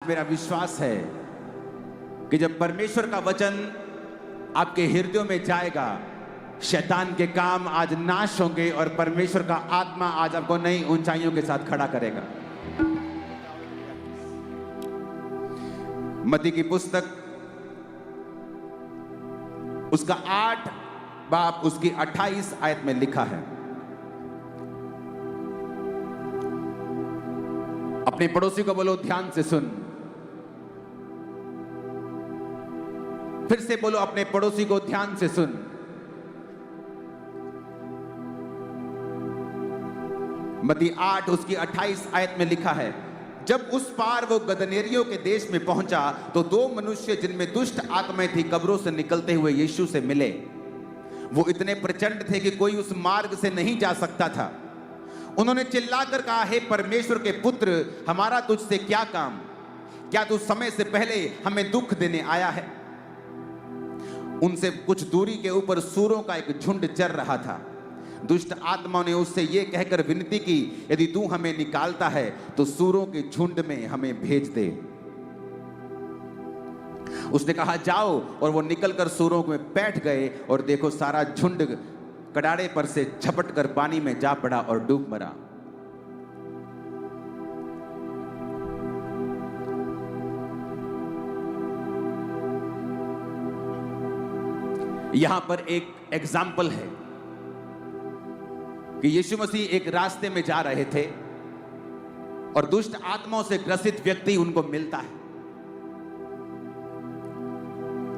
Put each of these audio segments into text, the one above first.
मेरा विश्वास है कि जब परमेश्वर का वचन आपके हृदयों में जाएगा, शैतान के काम आज नाश होंगे और परमेश्वर का आत्मा आज आपको नई ऊंचाइयों के साथ खड़ा करेगा। मत्ती की पुस्तक उसका 8 बाब उसकी 28 आयत में लिखा है, अपने पड़ोसी को बोलो ध्यान से सुन। फिर से बोलो अपने पड़ोसी को ध्यान से सुन। मत्ती 8 उसकी 28 आयत में लिखा है, जब उस पार वो गदनेरियों के देश में पहुंचा तो 2 मनुष्य जिनमें दुष्ट आत्माएं थी कब्रों से निकलते हुए यीशु से मिले। वो इतने प्रचंड थे कि कोई उस मार्ग से नहीं जा सकता था। उन्होंने चिल्लाकर कहा, हे परमेश्वर के पुत्र, हमारा तुझसे क्या काम? क्या तू समय से पहले हमें दुख देने आया है? उनसे कुछ दूरी के ऊपर सूरों का एक झुंड चर रहा था। दुष्ट आत्माओं ने उससे यह कहकर विनती की, यदि तू हमें निकालता है तो सूरों के झुंड में हमें भेज दे। उसने कहा, जाओ। और वो निकलकर सूरों में बैठ गए और देखो सारा झुंड कड़ाड़े पर से झपट कर पानी में जा पड़ा और डूब मरा। यहां पर एक एग्जाम्पल है कि यीशु मसीह एक रास्ते में जा रहे थे और दुष्ट आत्माओं से ग्रसित व्यक्ति उनको मिलता है।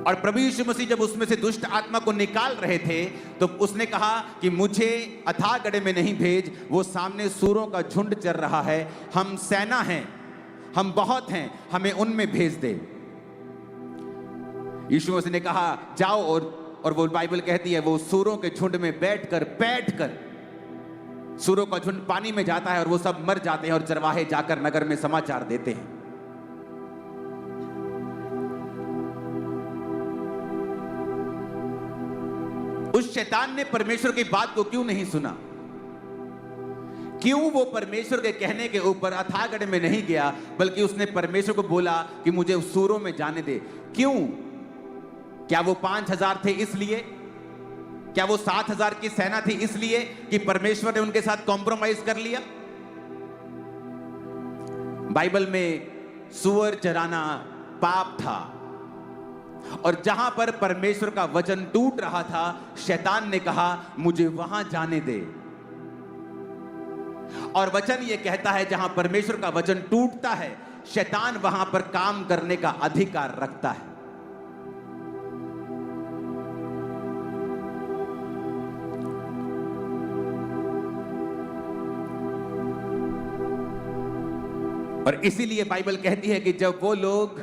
और प्रभु यीशु मसीह जब उसमें से दुष्ट आत्मा को निकाल रहे थे तो उसने कहा कि मुझे अथाह गड्ढे में नहीं भेज, वो सामने सूरों का झुंड चर रहा है, हम सेना हैं, हम बहुत हैं, हमें उनमें भेज दे। यीशु मसीह ने कहा, जाओ। और वो बाइबल कहती है वो सूरों के झुंड में बैठकर सूरों का झुंड पानी में जाता है और वो सब मर जाते हैं और चरवाहे जाकर नगर में समाचार देते हैं। उस शैतान ने परमेश्वर की बात को क्यों नहीं सुना? क्यों वो परमेश्वर के कहने के ऊपर अथाह गड्ढे में नहीं गया, बल्कि उसने परमेश्वर को बोला कि मुझे सूरों में जाने दे? क्यों? क्या वो 5000 थे इसलिए? क्या वो 7000 की सेना थी इसलिए कि परमेश्वर ने उनके साथ कॉम्प्रोमाइज कर लिया? बाइबल में सूअर चराना पाप था और जहां पर परमेश्वर का वचन टूट रहा था, शैतान ने कहा मुझे वहां जाने दे। और वचन यह कहता है जहां परमेश्वर का वचन टूटता है, शैतान वहां पर काम करने का अधिकार रखता है। और इसीलिए बाइबल कहती है कि जब वो लोग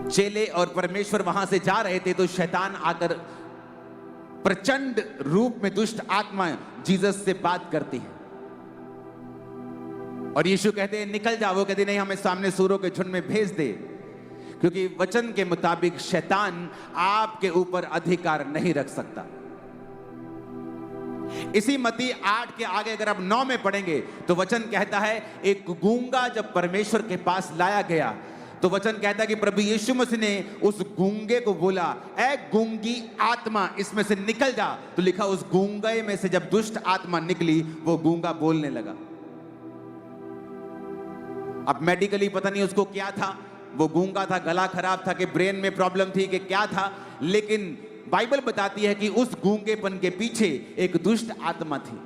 चेले और परमेश्वर वहां से जा रहे थे तो शैतान आकर प्रचंड रूप में दुष्ट आत्मा जीसस से बात करती है और यीशु कहते हैं निकल जाओ। वो कहते नहीं, हमें सामने सूरों के झुंड में भेज दे, क्योंकि वचन के मुताबिक शैतान आपके ऊपर अधिकार नहीं रख सकता। इसी मत्ती 8 के आगे अगर आप 9 में पढ़ेंगे तो वचन कहता है एक गूंगा जब परमेश्वर के पास लाया गया तो वचन कहता है कि प्रभु यीशु मसीह ने उस गूंगे को बोला, ऐ गूंगी आत्मा इसमें से निकल जा। तो लिखा उस गूंगे में से जब दुष्ट आत्मा निकली वो गूंगा बोलने लगा। अब मेडिकली पता नहीं उसको क्या था, वो गूंगा था, गला खराब था कि ब्रेन में प्रॉब्लम थी कि क्या था, लेकिन बाइबल बताती है कि उस गूंगेपन के पीछे एक दुष्ट आत्मा थी।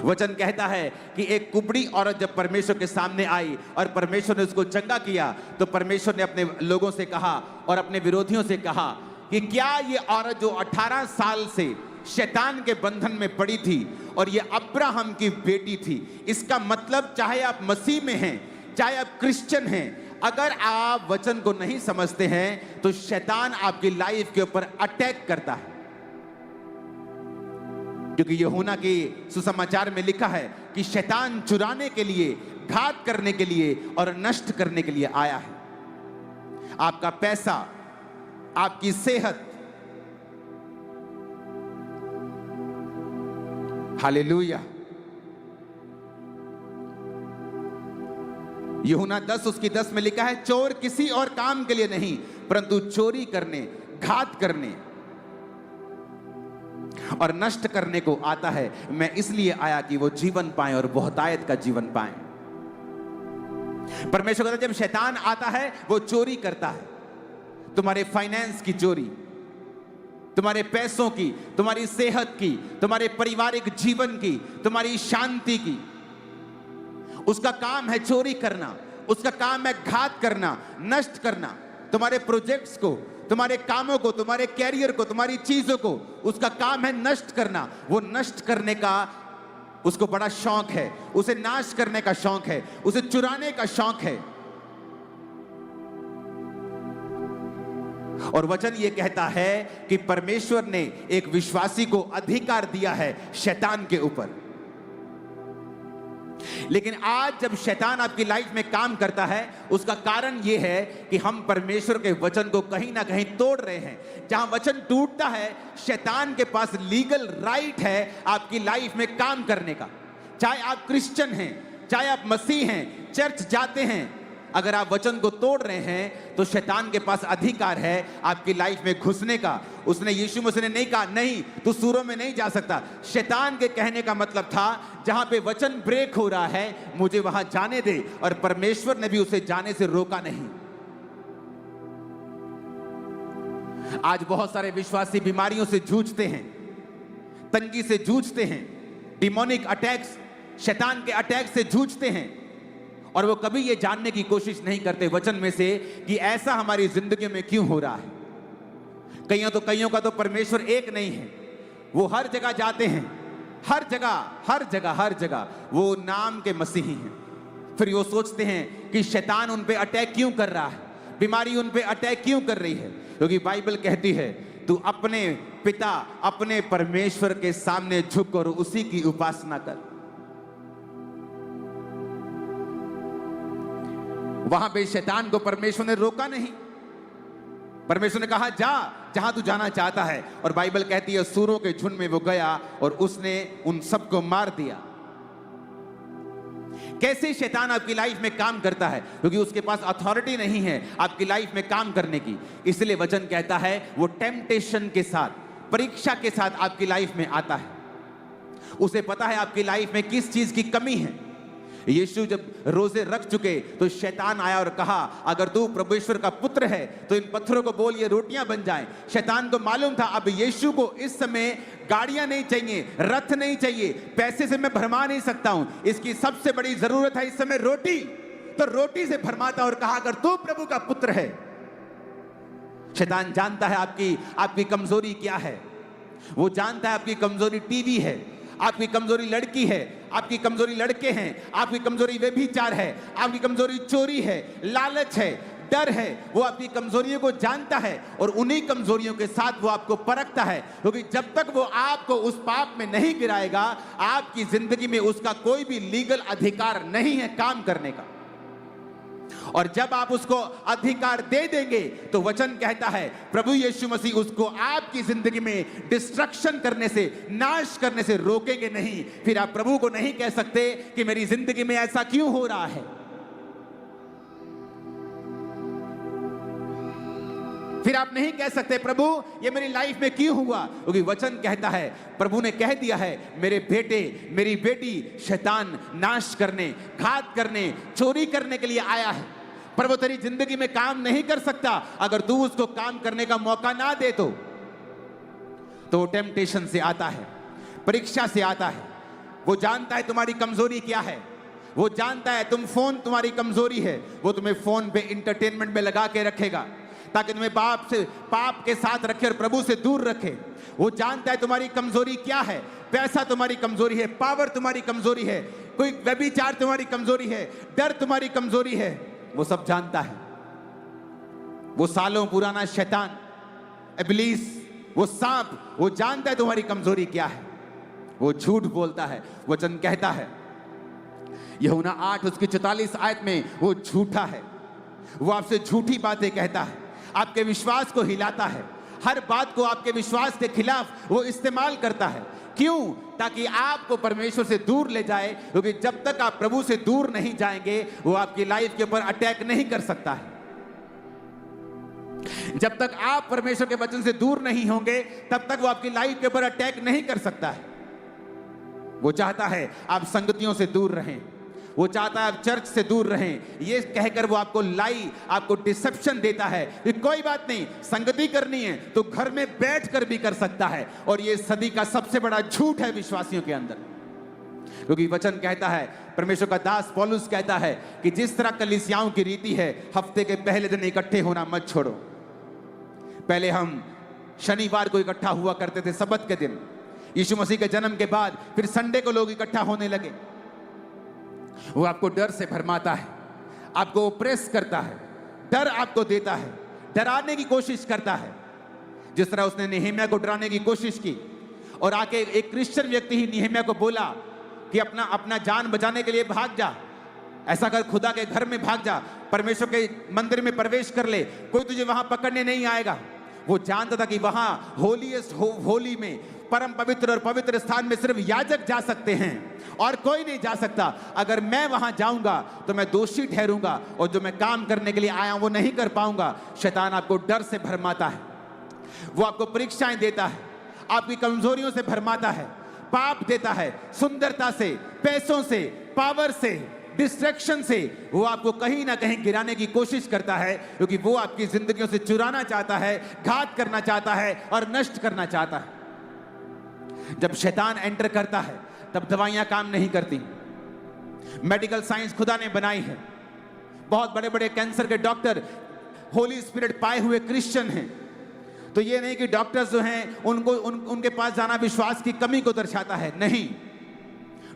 वचन कहता है कि एक कुबड़ी औरत जब परमेश्वर के सामने आई और परमेश्वर ने उसको चंगा किया तो परमेश्वर ने अपने लोगों से कहा और अपने विरोधियों से कहा कि क्या ये औरत जो 18 साल से शैतान के बंधन में पड़ी थी और ये अब्राहम की बेटी थी, इसका मतलब चाहे आप मसीह में हैं, चाहे आप क्रिश्चियन हैं, अगर आप वचन को नहीं समझते हैं तो शैतान आपकी लाइफ के ऊपर अटैक करता है। क्योंकि यूहन्ना के सुसमाचार में लिखा है कि शैतान चुराने के लिए, घात करने के लिए और नष्ट करने के लिए आया है। आपका पैसा, आपकी सेहत, हालेलुया, यूहन्ना 10 उसकी 10 में लिखा है, चोर किसी और काम के लिए नहीं परंतु चोरी करने, घात करने और नष्ट करने को आता है। मैं इसलिए आया कि वो जीवन पाए और बहुतायत का जीवन पाए। परमेश्वर कहता है जब शैतान आता है वो चोरी करता है, तुम्हारे फाइनेंस की चोरी, तुम्हारे पैसों की, तुम्हारी सेहत की, तुम्हारे पारिवारिक जीवन की, तुम्हारी शांति की। उसका काम है चोरी करना, उसका काम है घात करना, नष्ट करना, तुम्हारे प्रोजेक्ट्स को, तुम्हारे कामों को, तुम्हारे कैरियर को, तुम्हारी चीजों को, उसका काम है नष्ट करना। वो नष्ट करने का उसको बड़ा शौक है, उसे नाश करने का शौक है, उसे चुराने का शौक है। और वचन ये कहता है कि परमेश्वर ने एक विश्वासी को अधिकार दिया है शैतान के ऊपर। लेकिन आज जब शैतान आपकी लाइफ में काम करता है, उसका कारण यह है कि हम परमेश्वर के वचन को कहीं ना कहीं तोड़ रहे हैं। जहां वचन टूटता है, शैतान के पास लीगल राइट है आपकी लाइफ में काम करने का। चाहे आप क्रिश्चियन हैं, चाहे आप मसीह हैं, चर्च जाते हैं, अगर आप वचन को तोड़ रहे हैं तो शैतान के पास अधिकार है आपकी लाइफ में घुसने का। उसने, यीशु मसीह ने नहीं कहा नहीं तू सूरों में नहीं जा सकता। शैतान के कहने का मतलब था जहां पे वचन ब्रेक हो रहा है मुझे वहां जाने दे, और परमेश्वर ने भी उसे जाने से रोका नहीं। आज बहुत सारे विश्वासी बीमारियों से जूझते हैं, तंगी से जूझते हैं, डिमोनिक अटैक्स, शैतान के अटैक से जूझते हैं, और वो कभी ये जानने की कोशिश नहीं करते वचन में से कि ऐसा हमारी जिंदगी में क्यों हो रहा है। कईयों का तो परमेश्वर एक नहीं है, वो हर जगह जाते हैं, हर जगह वो नाम के मसीही हैं। फिर वो सोचते हैं कि शैतान उन पे अटैक क्यों कर रहा है, बीमारी उन पे अटैक क्यों कर रही है, क्योंकि बाइबल कहती है तू अपने पिता, अपने परमेश्वर के सामने झुक और उसी की उपासना कर। वहां पे शैतान को परमेश्वर ने रोका नहीं। परमेश्वर ने कहा जा जहां तू जाना चाहता है, और बाइबल कहती है सूरों के झुंड में वो गया और उसने उन सबको मार दिया। कैसे शैतान आपकी लाइफ में काम करता है? क्योंकि उसके पास अथॉरिटी नहीं है आपकी लाइफ में काम करने की। इसलिए वचन कहता है वो टेम्पटेशन के साथ, परीक्षा के साथ आपकी लाइफ में आता है। उसे पता है आपकी लाइफ में किस चीज की कमी है। यीशु जब रोजे रख चुके तो शैतान आया और कहा अगर तू परमेश्वर का पुत्र है तो इन पत्थरों को बोल ये रोटियां बन जाएं। शैतान को मालूम था अब यीशु को इस समय गाड़ियां नहीं चाहिए, रथ नहीं चाहिए, पैसे से मैं भरमा नहीं सकता हूं, इसकी सबसे बड़ी जरूरत है इस समय रोटी। तो रोटी से भरमाता और कहा अगर तू प्रभु का पुत्र है। शैतान जानता है आपकी कमजोरी क्या है। वो जानता है आपकी कमजोरी टीवी है, आपकी कमजोरी लड़की है, आपकी कमजोरी लड़के हैं, आपकी कमजोरी व्यभिचार है, आपकी कमजोरी चोरी है, लालच है, डर है। वो आपकी कमजोरियों को जानता है और उन्हीं कमजोरियों के साथ वो आपको परखता है, क्योंकि जब तक वो आपको उस पाप में नहीं गिराएगा आपकी जिंदगी में उसका कोई भी लीगल अधिकार नहीं है काम करने का। और जब आप उसको अधिकार दे देंगे तो वचन कहता है प्रभु यीशु मसीह उसको आपकी जिंदगी में डिस्ट्रक्शन करने से, नाश करने से रोकेंगे नहीं। फिर आप प्रभु को नहीं कह सकते कि मेरी जिंदगी में ऐसा क्यों हो रहा है। फिर आप नहीं कह सकते प्रभु ये मेरी लाइफ में क्यों हुआ, क्योंकि वचन कहता है, प्रभु ने कह दिया है मेरे बेटे मेरी बेटी शैतान नाश करने, घात करने, चोरी करने के लिए आया है, पर वो तेरी जिंदगी में काम नहीं कर सकता अगर तू उसको काम करने का मौका ना दे तो वो टेम्पटेशन से आता है, परीक्षा से आता है। वो जानता है तुम्हारी कमजोरी क्या है, वो जानता है फोन तुम्हारी कमजोरी है, वो तुम्हें फोन पे इंटरटेनमेंट में लगा के रखेगा ताकि तुम्हें पाप के साथ रखे और प्रभु से दूर रखे। वो जानता है तुम्हारी कमजोरी क्या है, पैसा तुम्हारी कमजोरी है, पावर तुम्हारी कमजोरी है, कोई व्यभिचार तुम्हारी कमजोरी है, डर तुम्हारी कमजोरी है, वो सब जानता है। वो सालों पुराना शैतान, इब्लीस, वो सांप, वो जानता है तुम्हारी कमजोरी क्या है। वो झूठ बोलता है। वचन कहता है यूहन्ना 8 उसकी 44 आयत में वो झूठा है। वो आपसे झूठी बातें कहता है, आपके विश्वास को हिलाता है, हर बात को आपके विश्वास के खिलाफ वो इस्तेमाल करता है। क्यों? ताकि आपको परमेश्वर से दूर ले जाए, क्योंकि जब तक आप प्रभु से दूर नहीं जाएंगे वो आपकी लाइफ के ऊपर अटैक नहीं कर सकता है। जब तक आप परमेश्वर के वचन से दूर नहीं होंगे तब तक वो आपकी लाइफ के ऊपर अटैक नहीं कर सकता है। वो चाहता है आप संगतियों से दूर रहें, वो चाहता है आप चर्च से दूर रहें। ये कहकर वो आपको डिसेप्शन देता है कि कोई बात नहीं, संगति करनी है तो घर में बैठकर भी कर सकता है। और ये सदी का सबसे बड़ा झूठ है विश्वासियों के अंदर, क्योंकि वचन कहता है, परमेश्वर का दास पौलुस कहता है कि जिस तरह कलीसियाओं की रीति है, हफ्ते के पहले दिन इकट्ठे होना मत छोड़ो। पहले हम शनिवार को इकट्ठा हुआ करते थे, सब्त के दिन। यीशु मसीह के जन्म के बाद फिर संडे को लोग इकट्ठा होने लगे। वो आपको डर से भरमाता है, आपको ओप्रेस करता है, डर आपको देता है, डराने की कोशिश करता है। जिस तरह उसने नेहेमिया को डराने की कोशिश की और आके एक क्रिश्चियन व्यक्ति ही नेहेमिया को बोला कि अपना जान बचाने के लिए भाग जा, ऐसा कर, खुदा के घर में भाग जा, परमेश्वर के मंदिर में प्रवेश कर ले, कोई तुझे वहां पकड़ने नहीं आएगा। वो जानता था कि वहां होलीएस्ट होली में, परम पवित्र और पवित्र स्थान में सिर्फ याजक जा सकते हैं और कोई नहीं जा सकता। अगर मैं वहां जाऊंगा तो मैं दोषी ठहरूंगा और जो मैं काम करने के लिए आया हूं वो नहीं कर पाऊंगा। शैतान आपको डर से भरमाता है, वो आपको परीक्षाएं देता है, आपकी कमजोरियों से भरमाता है, पाप देता है, सुंदरता से, पैसों से, पावर से, डिस्ट्रैक्शन से वो आपको कहीं ना कहीं गिराने की कोशिश करता है, क्योंकि वो आपकी जिंदगियों से चुराना चाहता है, घात करना चाहता है और नष्ट करना चाहता है। जब शैतान एंटर करता है तब दवाइयां काम नहीं करती। मेडिकल साइंस खुदा ने बनाई है, बहुत बड़े बड़े कैंसर के डॉक्टर होली स्पिरिट पाए हुए क्रिश्चियन हैं। तो ये नहीं कि डॉक्टर्स जो हैं उनके पास जाना विश्वास की कमी को दर्शाता है, नहीं,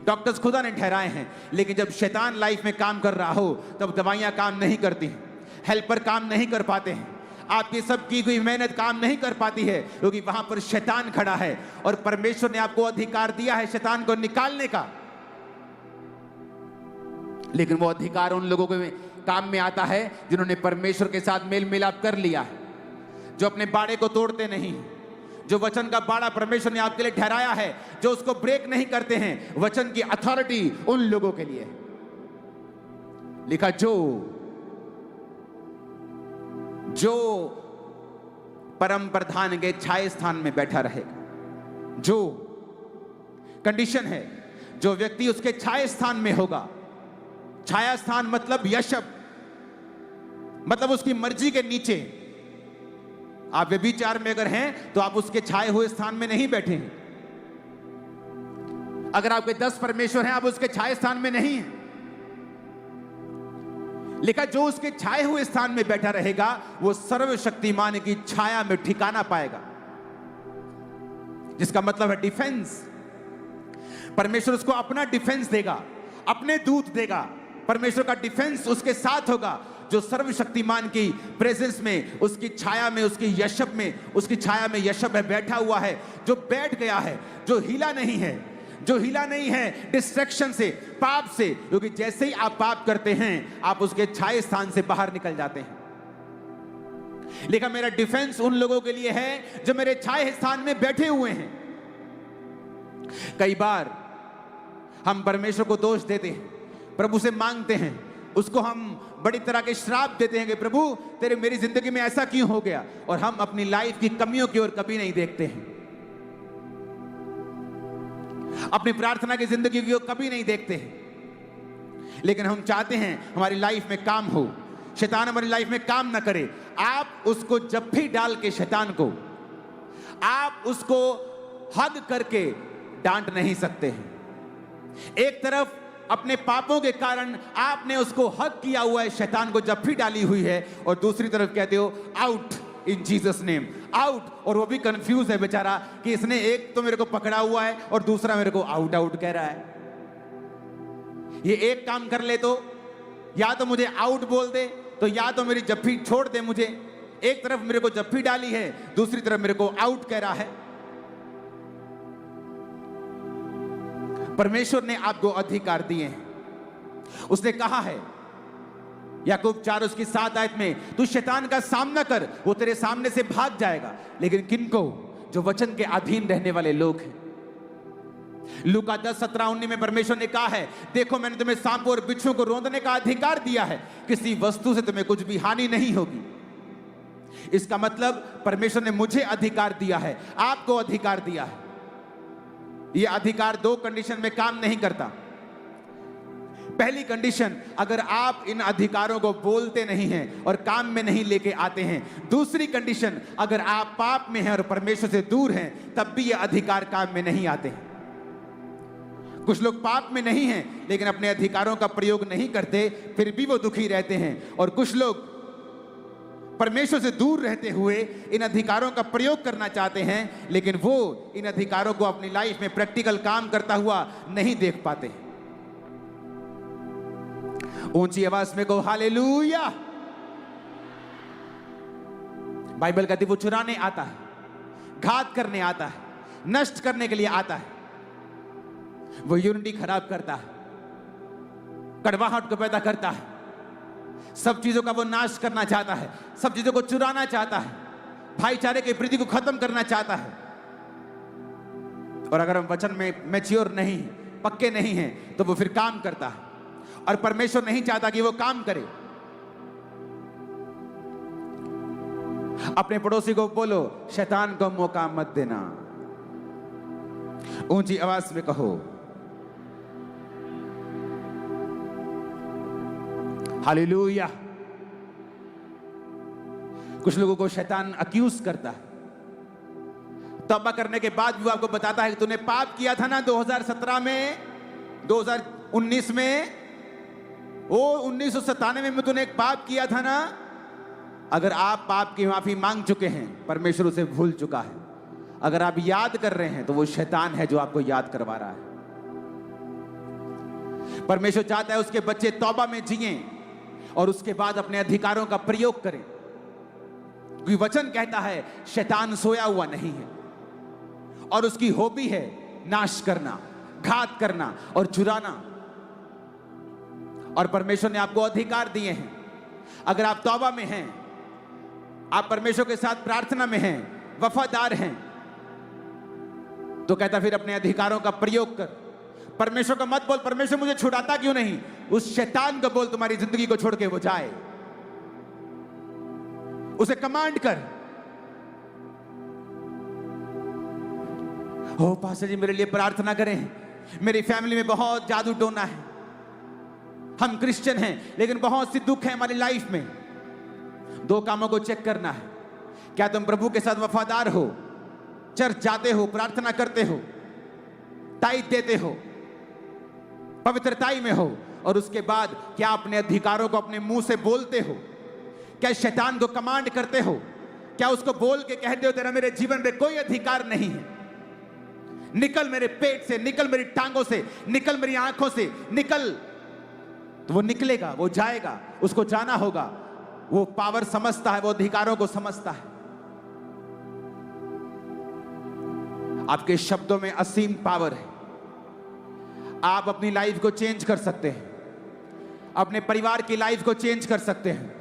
डॉक्टर्स खुदा ने ठहराए हैं। लेकिन जब शैतान लाइफ में काम कर रहा हो तब दवाइयां काम नहीं करती, हेल्पर काम नहीं कर पाते हैं, आपकी सब की हुई मेहनत काम नहीं कर पाती है, क्योंकि वहां पर शैतान खड़ा है। और परमेश्वर ने आपको अधिकार दिया है शैतान को निकालने का, लेकिन वो अधिकार उन लोगों के काम में आता है जिन्होंने परमेश्वर के साथ मेल मिलाप कर लिया है, जो अपने बाड़े को तोड़ते नहीं, जो वचन का बाड़ा परमेश्वर ने आपके लिए ठहराया है, जो उसको ब्रेक नहीं करते हैं। वचन की अथॉरिटी उन लोगों के लिए लिखा जो परम प्रधान के छाया स्थान में बैठा रहेगा। जो कंडीशन है, जो व्यक्ति उसके छाया स्थान में होगा, छाया स्थान मतलब यशब, मतलब उसकी मर्जी के नीचे। आप व्यभिचार में अगर हैं तो आप उसके छाए हुए स्थान में नहीं बैठे हैं। अगर आपके 10 परमेश्वर हैं, आप उसके छाए स्थान में नहीं हैं। लिखा जो उसके छाए हुए स्थान में बैठा रहेगा वो सर्वशक्तिमान की छाया में ठिकाना पाएगा, जिसका मतलब है डिफेंस। परमेश्वर उसको अपना डिफेंस देगा, अपने दूत देगा, परमेश्वर का डिफेंस उसके साथ होगा। जो सर्वशक्तिमान की प्रेजेंस में, उसकी छाया में, उसकी यशब में, उसकी छाया में यशब है, बैठा हुआ है, जो बैठ गया है, जो हिला नहीं है, जो हिला नहीं है डिस्ट्रैक्शन से, पाप से, क्योंकि जैसे ही आप पाप करते हैं आप उसके छाये स्थान से बाहर निकल जाते हैं। लेकिन मेरा डिफेंस उन लोगों के लिए है जो मेरे छाये स्थान में बैठे हुए हैं। कई बार हम परमेश्वर को दोष देते हैं, प्रभु से मांगते हैं, उसको हम बड़ी तरह के श्राप देते हैं कि प्रभु तेरे मेरी जिंदगी में ऐसा क्यों हो गया, और हम अपनी लाइफ की कमियों की ओर कभी नहीं देखते हैं, अपनी प्रार्थना की जिंदगी की ओर कभी नहीं देखते हैं। लेकिन हम चाहते हैं हमारी लाइफ में काम हो, शैतान हमारी लाइफ में काम ना करे। आप उसको जब भी डाल के शैतान को आप उसको हग करके डांट नहीं सकते हैं। एक तरफ अपने पापों के कारण आपने उसको हक किया हुआ है, शैतान को जब भी डाली हुई है, और दूसरी तरफ कहते हो out in Jesus name, out. और वो भी कंफ्यूज है बेचारा कि इसने एक तो मेरे को पकड़ा हुआ है और दूसरा मेरे को आउट आउट कह रहा है। ये एक काम कर ले तो या तो मुझे आउट बोल दे, तो या तो मेरी जफ्फी छोड़ दे मुझे। एक तरफ मेरे को जफ्फी डाली है, दूसरी तरफ मेरे को आउट कह रहा है। परमेश्वर ने आपको अधिकार दिए हैं। उसने कहा है याकूब 4 उसकी 7 आयत में, तू शैतान का सामना कर, वो तेरे सामने से भाग जाएगा। लेकिन किनको? जो वचन के अधीन रहने वाले लोग हैं। लूका 10:17-19 में परमेश्वर ने कहा है, देखो मैंने तुम्हें सांपों और बिच्छुओं को रौंदने का अधिकार दिया है, किसी वस्तु से तुम्हें कुछ भी हानि नहीं होगी। इसका मतलब परमेश्वर ने मुझे अधिकार दिया है, आपको अधिकार दिया है। यह अधिकार 2 कंडीशन में काम नहीं करता। पहली कंडीशन, अगर आप इन अधिकारों को बोलते नहीं हैं और काम में नहीं लेके आते हैं। दूसरी कंडीशन, अगर आप पाप में हैं और परमेश्वर से दूर हैं, तब भी ये अधिकार काम में नहीं आते हैं। कुछ लोग पाप में नहीं हैं लेकिन अपने अधिकारों का प्रयोग नहीं करते, फिर भी वो दुखी रहते हैं। और कुछ लोग परमेश्वर से दूर रहते हुए इन अधिकारों का प्रयोग करना चाहते हैं, लेकिन वो इन अधिकारों को अपनी लाइफ में प्रैक्टिकल काम करता हुआ नहीं देख पाते। ऊंची आवाज में कहो हालेलुया। बाइबल कहती वो चुराने आता है, घात करने आता है, नष्ट करने के लिए आता है। वो यूनिटी खराब करता है, कड़वाहट को पैदा करता है, सब चीजों का वो नाश करना चाहता है, सब चीजों को चुराना चाहता है, भाईचारे की प्रीति को खत्म करना चाहता है। और अगर हम वचन में मैच्योर नहीं, पक्के नहीं हैं, तो वो फिर काम करता है। और परमेश्वर नहीं चाहता कि वो काम करे। अपने पड़ोसी को बोलो, शैतान को मौका मत देना। ऊंची आवाज में कहो हालेलुया। कुछ लोगों को शैतान अक्यूज करता है, तौबा करने के बाद भी वो आपको बताता है कि तूने पाप किया था ना 2017 में, 2019 में, वो 1997 में तूने एक पाप किया था ना। अगर आप पाप की माफी मांग चुके हैं, परमेश्वर उसे भूल चुका है। अगर आप याद कर रहे हैं तो वो शैतान है जो आपको याद करवा रहा है। परमेश्वर चाहता है उसके बच्चे तौबा में जिएं और उसके बाद अपने अधिकारों का प्रयोग करें। क्योंकि वचन कहता है शैतान सोया हुआ नहीं है और उसकी हॉबी है नाश करना, घात करना और चुराना। और परमेश्वर ने आपको अधिकार दिए हैं। अगर आप तौबा में हैं, आप परमेश्वर के साथ प्रार्थना में हैं, वफादार हैं, तो कहता फिर अपने अधिकारों का प्रयोग कर। परमेश्वर का मत बोल परमेश्वर मुझे छुड़ाता क्यों नहीं, उस शैतान को बोल तुम्हारी जिंदगी को छोड़ के वो जाए। उसे कमांड कर, हो पास्टर जी मेरे लिए प्रार्थना करें, मेरी फैमिली में बहुत जादू टोना है, हम क्रिश्चियन हैं लेकिन बहुत सी दुख है हमारी लाइफ में। 2 कामों को चेक करना है। क्या तुम प्रभु के साथ वफादार हो, चर्च जाते हो, प्रार्थना करते हो, टाइट देते हो, पवित्रताई में हो, और उसके बाद क्या अपने अधिकारों को अपने मुंह से बोलते हो? क्या शैतान को कमांड करते हो? क्या उसको बोल के कहते हो तेरा मेरे जीवन में कोई अधिकार नहीं है, निकल मेरे पेट से, निकल मेरी टांगों से, निकल मेरी आंखों से, निकल। तो वो निकलेगा, वो जाएगा, उसको जाना होगा। वो पावर समझता है, वो अधिकारों को समझता है। आपके शब्दों में असीम पावर है। आप अपनी लाइफ को चेंज कर सकते हैं, अपने परिवार की लाइफ को चेंज कर सकते हैं।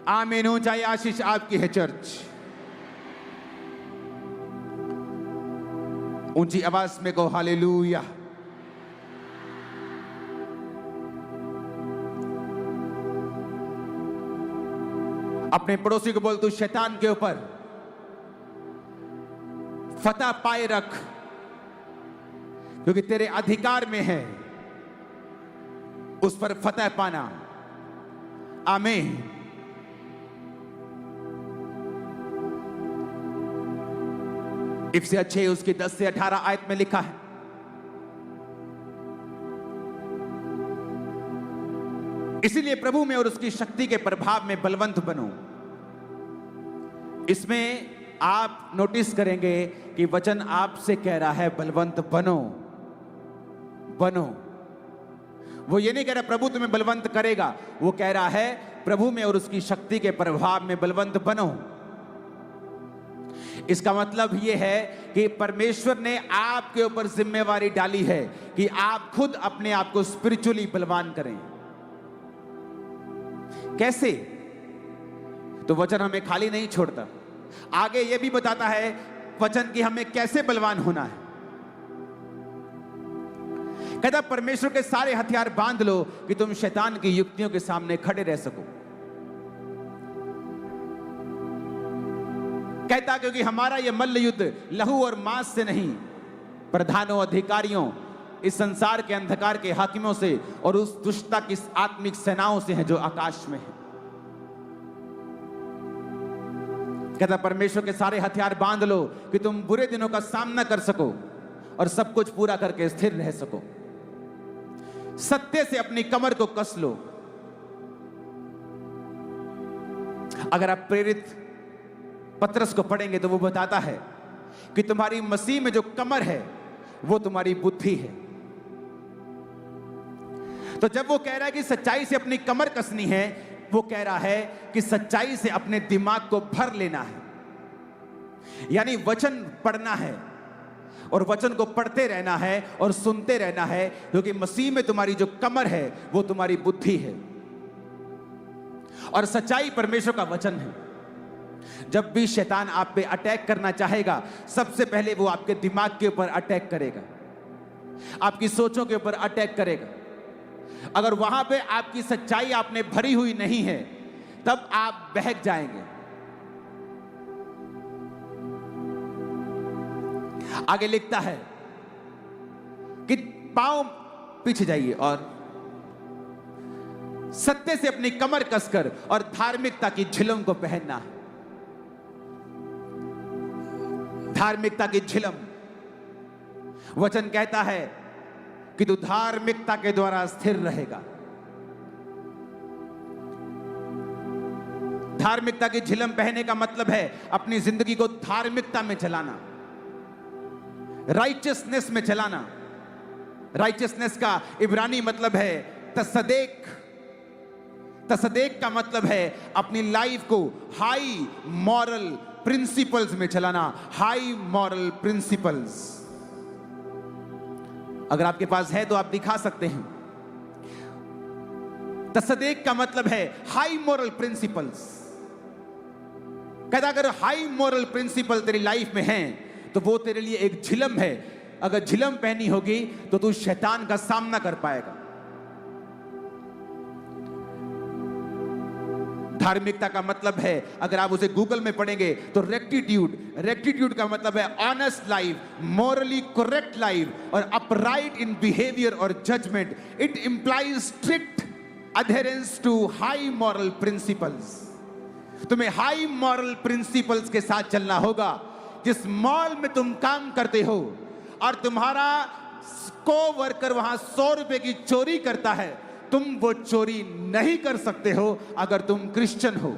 आमीन हो जाए। आशीष आपकी है चर्च। ऊंची आवाज में कहो हालेलुया। अपने पड़ोसी को बोल तू शैतान के ऊपर फतह पाए रख, क्योंकि तेरे अधिकार में है उस पर फतह पाना। आमीन। इफिसियों 6 उसकी 10 से 18 आयत में लिखा है, इसीलिए प्रभु में और उसकी शक्ति के प्रभाव में बलवंत बनो। इसमें आप नोटिस करेंगे कि वचन आपसे कह रहा है बलवंत बनो, बनो। वो ये नहीं कह रहा प्रभु तुम्हें बलवंत करेगा, वो कह रहा है प्रभु में और उसकी शक्ति के प्रभाव में बलवंत बनो। इसका मतलब यह है कि परमेश्वर ने आपके ऊपर जिम्मेवारी डाली है कि आप खुद अपने आप को स्पिरिचुअली बलवान करें। कैसे? तो वचन हमें खाली नहीं छोड़ता, आगे यह भी बताता है वचन कि हमें कैसे बलवान होना है। कहता परमेश्वर के सारे हथियार बांध लो कि तुम शैतान की युक्तियों के सामने खड़े रह सको। कहता क्योंकि हमारा यह मल्ल युद्ध लहू और मांस से नहीं, प्रधानों, अधिकारियों, इस संसार के अंधकार के हाकिमों से और उस दुष्टता की आत्मिक सेनाओं से है जो आकाश में है। कहता परमेश्वर के सारे हथियार बांध लो कि तुम बुरे दिनों का सामना कर सको और सब कुछ पूरा करके स्थिर रह सको। सत्य से अपनी कमर को कस लो। अगर आप प्रेरित पत्रस को पढ़ेंगे तो वो बताता है कि तुम्हारी मसीह में जो कमर है वो तुम्हारी बुद्धि है। तो जब वो कह रहा है कि सच्चाई से अपनी कमर कसनी है, वो कह रहा है कि सच्चाई से अपने दिमाग को भर लेना है, यानी वचन पढ़ना है और वचन को पढ़ते रहना है और सुनते रहना है, क्योंकि मसीह में तुम्हारी जो कमर है वो तुम्हारी बुद्धि है और सच्चाई परमेश्वर का वचन है। जब भी शैतान आप पे अटैक करना चाहेगा, सबसे पहले वो आपके दिमाग के ऊपर अटैक करेगा, आपकी सोचों के ऊपर अटैक करेगा। अगर वहां पे आपकी सच्चाई आपने भरी हुई नहीं है, तब आप बहक जाएंगे। आगे लिखता है कि पांव पीछे जाइए और सत्य से अपनी कमर कसकर और धार्मिकता की झिलम को पहनना है। धार्मिकता की झिलम, वचन कहता है कि तू धार्मिकता के द्वारा स्थिर रहेगा। धार्मिकता की झिलम पहनने का मतलब है अपनी जिंदगी को धार्मिकता में चलाना, राइचियसनेस में चलाना। राइचियसनेस का इब्रानी मतलब है तसदेक। तसदेक का मतलब है अपनी लाइफ को हाई मॉरल प्रिंसिपल्स में चलाना, हाई मॉरल प्रिंसिपल्स। अगर आपके पास है तो आप दिखा सकते हैं। तसदेक का मतलब है हाई मॉरल प्रिंसिपल्स। कहता अगर हाई मॉरल प्रिंसिपल तेरी लाइफ में हैं तो वो तेरे लिए एक झिलम है। अगर झिलम पहनी होगी तो तू शैतान का सामना कर पाएगा। धार्मिकता का मतलब है, अगर आप उसे गूगल में पढ़ेंगे तो रेक्टिट्यूड। रेक्टिट्यूड का मतलब है honest life, morally correct life और अपराइट इन बिहेवियर और judgement. It implies strict adherence to high moral principles. तुम्हें हाई मॉरल प्रिंसिपल्स के साथ चलना होगा। जिस मॉल में तुम काम करते हो और तुम्हारा को-वर्कर वहां 100 रुपए की चोरी करता है, तुम वो चोरी नहीं कर सकते हो अगर तुम क्रिश्चियन हो।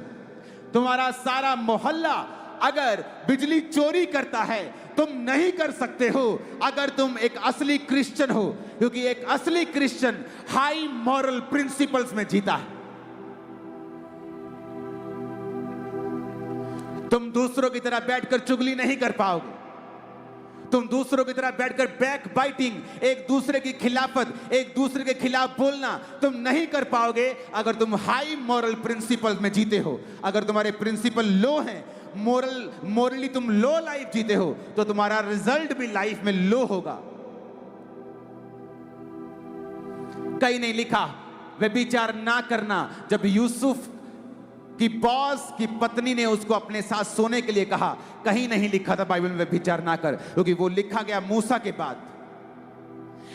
तुम्हारा सारा मोहल्ला अगर बिजली चोरी करता है, तुम नहीं कर सकते हो अगर तुम एक असली क्रिश्चियन हो, क्योंकि एक असली क्रिश्चियन हाई मॉरल प्रिंसिपल्स में जीता है। तुम दूसरों की तरह बैठकर चुगली नहीं कर पाओगे। तुम दूसरों की तरह बैठकर बैक बाइटिंग, एक दूसरे की खिलाफत, एक दूसरे के खिलाफ बोलना तुम नहीं कर पाओगे अगर तुम हाई मॉरल प्रिंसिपल्स में जीते हो। अगर तुम्हारे प्रिंसिपल लो हैं, मॉरली तुम लो लाइफ जीते हो, तो तुम्हारा रिजल्ट भी लाइफ में लो होगा। कहीं नहीं लिखा व्यभिचार ना करना। जब यूसुफ कि बॉस की पत्नी ने उसको अपने साथ सोने के लिए कहा, कहीं नहीं लिखा था बाइबल में व्यभिचार ना कर, क्योंकि वो लिखा गया मूसा के बाद।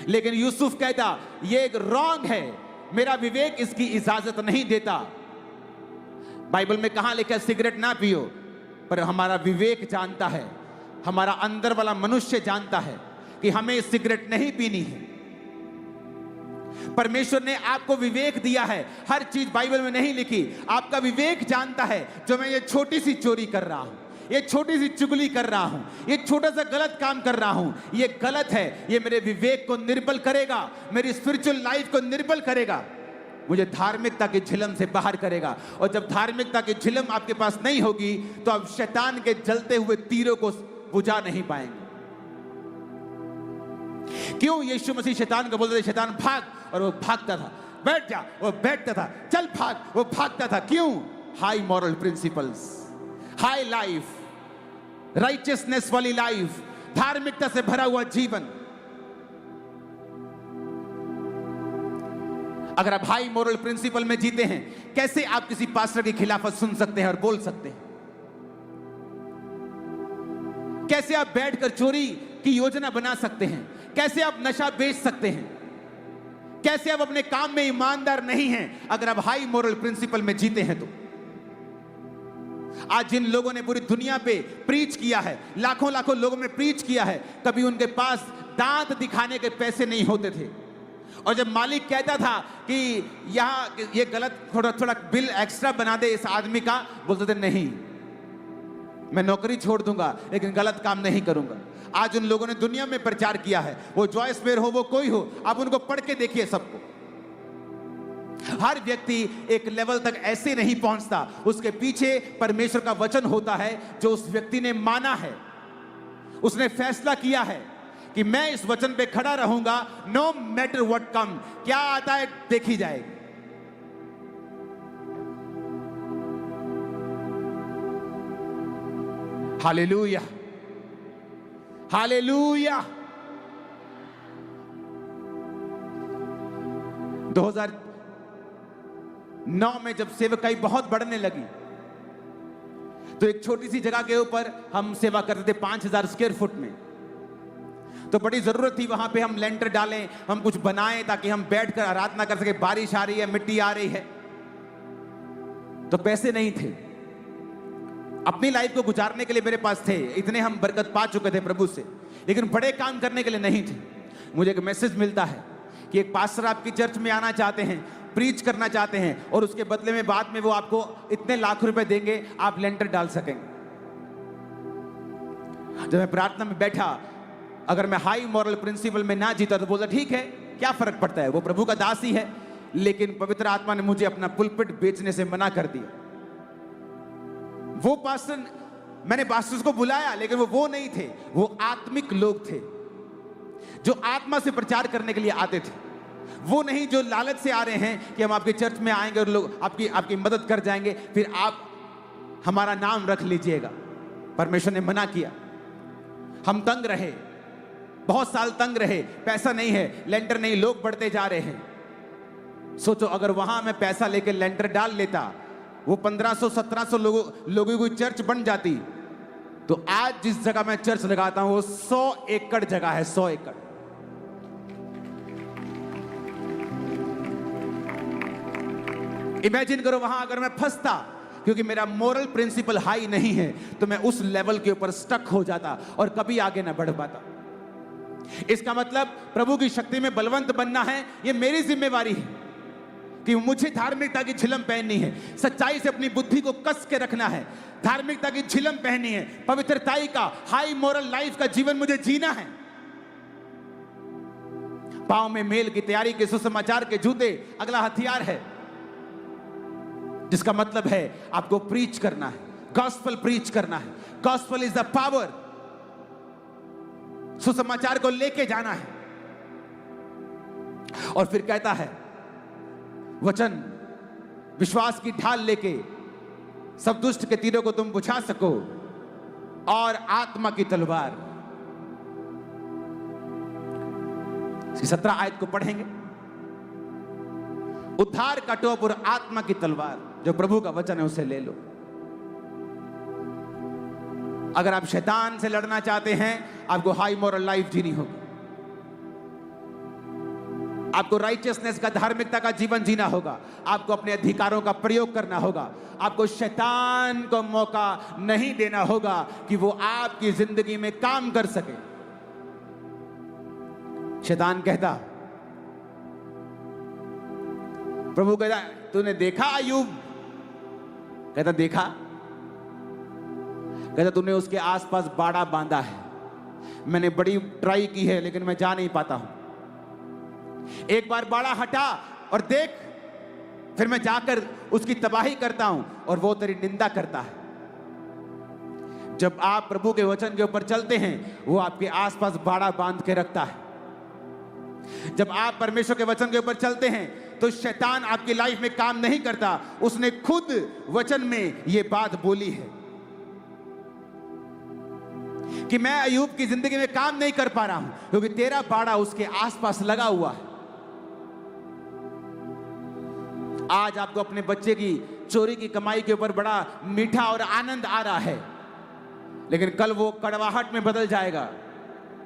लेकिन यूसुफ कहता ये एक रॉन्ग है, मेरा विवेक इसकी इजाजत नहीं देता। बाइबल में कहां लिखा है सिगरेट ना पियो, पर हमारा विवेक जानता है, हमारा अंदर वाला मनुष्य जानता है कि हमें सिगरेट नहीं पीनी है। परमेश्वर ने आपको विवेक दिया है। हर चीज बाइबल में नहीं लिखी। आपका विवेक जानता है जो मैं ये छोटी सी चोरी कर रहा हूं, ये छोटी सी चुगली कर रहा हूं, ये छोटा सा गलत काम कर रहा हूं, ये गलत है। ये मेरे विवेक को निर्बल करेगा, मेरी स्पिरिचुअल लाइफ को निर्बल करेगा, मुझे धार्मिकता की झिलम से बाहर करेगा। और जब धार्मिकता की झिलम आपके पास नहीं होगी तो आप शैतान के जलते हुए तीरों को बुझा नहीं पाएंगे। क्यों यीशु मसीह शैतान को बोलते थे शैतान भाग, और वो भागता था। बैठ जा, वो बैठता था। चल भाग, वो भागता था। क्यों? High moral principles, high life, righteousness वाली लाइफ, धार्मिकता से भरा हुआ जीवन। अगर आप हाई मोरल प्रिंसिपल में जीते हैं, कैसे आप किसी पास्टर की खिलाफत सुन सकते हैं और बोल सकते हैं? कैसे आप बैठकर चोरी की योजना बना सकते हैं? कैसे आप नशा बेच सकते हैं? कैसे आप अपने काम में ईमानदार नहीं हैं अगर आप हाई मोरल प्रिंसिपल में जीते हैं? तो आज जिन लोगों ने पूरी दुनिया पे प्रीच किया है, लाखों लाखों लोगों ने प्रीच किया है, कभी उनके पास दांत दिखाने के पैसे नहीं होते थे। और जब मालिक कहता था कि यहां ये गलत, थोड़ा थोड़ा बिल एक्स्ट्रा बना दे इस आदमी का, बोलते थे नहीं, मैं नौकरी छोड़ दूंगा लेकिन गलत काम नहीं करूंगा। आज उन लोगों ने दुनिया में प्रचार किया है, वो जॉयस मेयर हो, वो कोई हो, आप उनको पढ़ के देखिए सबको। हर व्यक्ति एक लेवल तक ऐसे नहीं पहुंचता, उसके पीछे परमेश्वर का वचन होता है जो उस व्यक्ति ने माना है। उसने फैसला किया है कि मैं इस वचन पे खड़ा रहूंगा, नो मैटर व्हाट कम, क्या आता है देखी जाएगी। Hallelujah, hallelujah. 2009 में जब सेवकाई बहुत बढ़ने लगी तो एक छोटी सी जगह के ऊपर हम सेवा करते थे 5000 स्क्वायर फुट में। तो बड़ी जरूरत थी वहां पे हम लेंटर डालें, हम कुछ बनाएं ताकि हम बैठकर आराधना कर सके। बारिश आ रही है, मिट्टी आ रही है, तो पैसे नहीं थे। अपनी लाइफ को गुजारने के लिए मेरे पास थे, इतने हम बरकत पा चुके थे प्रभु से, लेकिन बड़े काम करने के लिए नहीं थे। मुझे एक मैसेज मिलता है कि एक पास्टर आपकी चर्च में आना चाहते हैं, प्रीच करना चाहते हैं, और उसके बदले में बाद में वो आपको इतने लाख रुपए देंगे, आप लेंटर डाल सकेंगे। जब मैं प्रार्थना में बैठा, अगर मैं हाई मॉरल प्रिंसिपल में ना जीता तो बोला ठीक है, क्या फर्क पड़ता है, वो प्रभु का दास ही है। लेकिन पवित्र आत्मा ने मुझे अपना पुलपिट बेचने से मना कर दिया। वो पास्टर, मैंने पास्टर्स को बुलाया लेकिन वो नहीं थे, वो आत्मिक लोग थे जो आत्मा से प्रचार करने के लिए आते थे। वो नहीं जो लालच से आ रहे हैं कि हम आपके चर्च में आएंगे और लोग आपकी मदद कर जाएंगे, फिर आप हमारा नाम रख लीजिएगा। परमेश्वर ने मना किया। हम तंग रहे, बहुत साल तंग रहे, पैसा नहीं है, लेंटर नहीं, लोग बढ़ते जा रहे हैं। सोचो अगर वहां मैं पैसा लेकर लेंटर डाल लेता, वो 1500-1700 लोगों की चर्च बन जाती, तो आज जिस जगह मैं चर्च लगाता हूं वो 100 एकड़ जगह है, 100 एकड़। इमेजिन करो वहां अगर मैं फंसता, क्योंकि मेरा मोरल प्रिंसिपल हाई नहीं है, तो मैं उस लेवल के ऊपर स्टक हो जाता और कभी आगे ना बढ़ पाता। इसका मतलब प्रभु की शक्ति में बलवंत बनना है, ये मेरी जिम्मेवारी है कि मुझे धार्मिकता की झिलम पहननी है, सच्चाई से अपनी बुद्धि को कस के रखना है, धार्मिकता की झिलम पहननी है, पवित्रताई का हाई मोरल लाइफ का जीवन मुझे जीना है। पांव में मेल की तैयारी के सुसमाचार के जूते अगला हथियार है, जिसका मतलब है आपको प्रीच करना है, गॉस्पेल प्रीच करना है। गॉस्पेल इज द पावर, सुसमाचार को लेके जाना है। और फिर कहता है वचन, विश्वास की ढाल लेके सब दुष्ट के तीरों को तुम बुझा सको, और आत्मा की तलवार। 17 आयत को पढ़ेंगे। उद्धार का टोप और आत्मा की तलवार, जो प्रभु का वचन है उसे ले लो। अगर आप शैतान से लड़ना चाहते हैं, आपको हाई मोरल लाइफ जीनी होगी, आपको राइचियसनेस का, धार्मिकता का जीवन जीना होगा, आपको अपने अधिकारों का प्रयोग करना होगा, आपको शैतान को मौका नहीं देना होगा कि वो आपकी जिंदगी में काम कर सके। शैतान कहता, प्रभु कहता तूने देखा अय्यूब? कहता देखा। कहता तूने उसके आसपास बाड़ा बांधा है, मैंने बड़ी ट्राई की है लेकिन मैं जा नहीं पाता हूं। एक बार बाड़ा हटा और देख, फिर मैं जाकर उसकी तबाही करता हूं और वो तेरी निंदा करता है। जब आप प्रभु के वचन के ऊपर चलते हैं, वो आपके आसपास बाड़ा बांध के रखता है। जब आप परमेश्वर के वचन के ऊपर चलते हैं तो शैतान आपकी लाइफ में काम नहीं करता। उसने खुद वचन में यह बात बोली है कि मैं अय्यूब की जिंदगी में काम नहीं कर पा रहा हूं क्योंकि तेरा बाड़ा उसके आसपास लगा हुआ है। आज आपको अपने बच्चे की चोरी की कमाई के ऊपर बड़ा मीठा और आनंद आ रहा है, लेकिन कल वो कड़वाहट में बदल जाएगा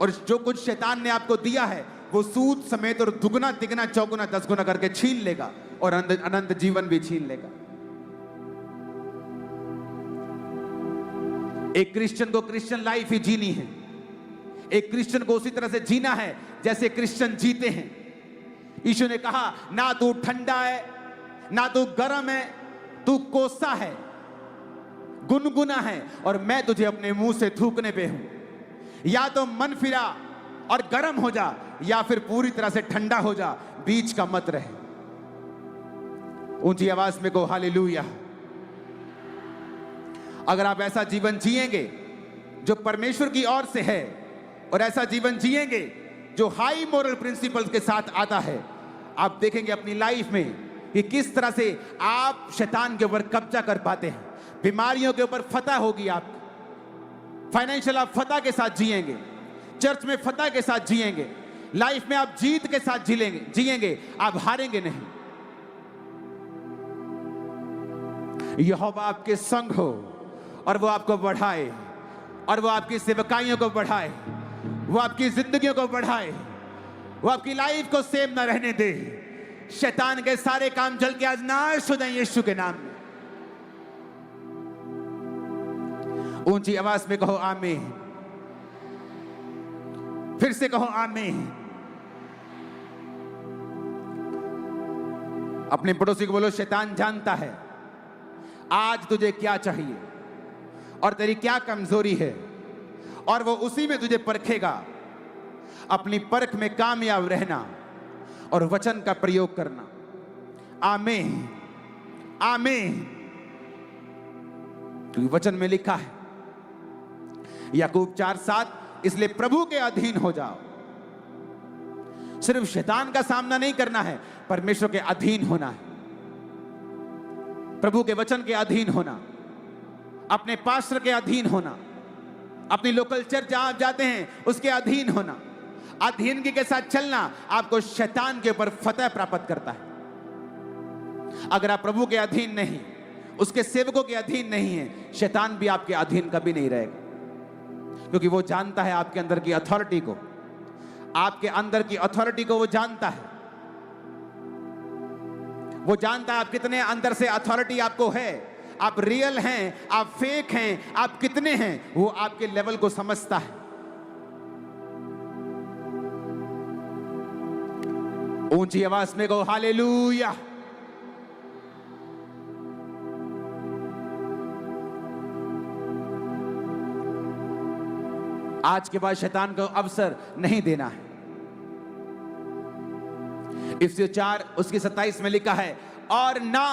और जो कुछ शैतान ने आपको दिया है वो सूद समेत और दुगना तिगना चौगुना 10 गुना करके छीन लेगा और अनंत जीवन भी छीन लेगा। एक क्रिश्चियन को क्रिश्चियन लाइफ ही जीनी है। एक क्रिश्चियन को उसी तरह से जीना है जैसे क्रिश्चियन जीते हैं। यीशु ने कहा, ना तू ठंडा है ना तू गर्म है, तू कोसा है, गुनगुना है, और मैं तुझे अपने मुंह से थूकने पे हूं। या तो मन फिरा और गर्म हो जा, या फिर पूरी तरह से ठंडा हो जा, बीच का मत रहे। ऊंची आवाज में कहो हालेलुया। अगर आप ऐसा जीवन जिएंगे जो परमेश्वर की ओर से है, और ऐसा जीवन जिएंगे जो हाई मोरल प्रिंसिपल्स के साथ आता है, आप देखेंगे अपनी लाइफ में कि किस तरह से आप शैतान के ऊपर कब्जा कर पाते हैं। बीमारियों के ऊपर फतह होगी आपकी, फाइनेंशियल आप फतह के साथ जिएंगे, चर्च में फतह के साथ जिएंगे, लाइफ में आप जीत के साथ जिएंगे, आप हारेंगे नहीं। यहोवा आपके संग हो और वो आपको बढ़ाए, और वो आपकी सेवकाइयों को बढ़ाए, वो आपकी जिंदगियों को बढ़ाए, वो आपकी लाइफ को सेम ना रहने दे। शैतान के सारे काम जल के आज नाश हो जाए यीशु के नाम में। ऊंची आवाज में कहो आमीन। फिर से कहो आमीन। अपने पड़ोसी को बोलो, शैतान जानता है आज तुझे क्या चाहिए और तेरी क्या कमजोरी है, और वो उसी में तुझे परखेगा। अपनी परख में कामयाब रहना और वचन का प्रयोग करना। आमीन आमीन। क्योंकि वचन में लिखा है याकूब 4:7, इसलिए प्रभु के अधीन हो जाओ। सिर्फ शैतान का सामना नहीं करना है, परमेश्वर के अधीन होना है, प्रभु के वचन के अधीन होना, अपने पास्टर के अधीन होना, अपनी लोकल चर्च जहां आप जाते हैं उसके अधीन होना। अधीनगी के साथ चलना आपको शैतान के ऊपर फतह प्राप्त करता है। अगर आप प्रभु के अधीन नहीं, उसके सेवकों के अधीन नहीं है, शैतान भी आपके अधीन कभी नहीं रहेगा, क्योंकि वो जानता है आपके अंदर की अथॉरिटी को, आपके अंदर की अथॉरिटी को वो जानता है। वो जानता है आप कितने अंदर से अथॉरिटी आपको है, आप रियल हैं, आप फेक हैं, आप कितने हैं, वो आपके लेवल को समझता है। ऊंची आवाज में कहो हालेलुया। आज के बाद शैतान को अवसर नहीं देना है। इफ्सियों 4 उसकी 27 में लिखा है, और ना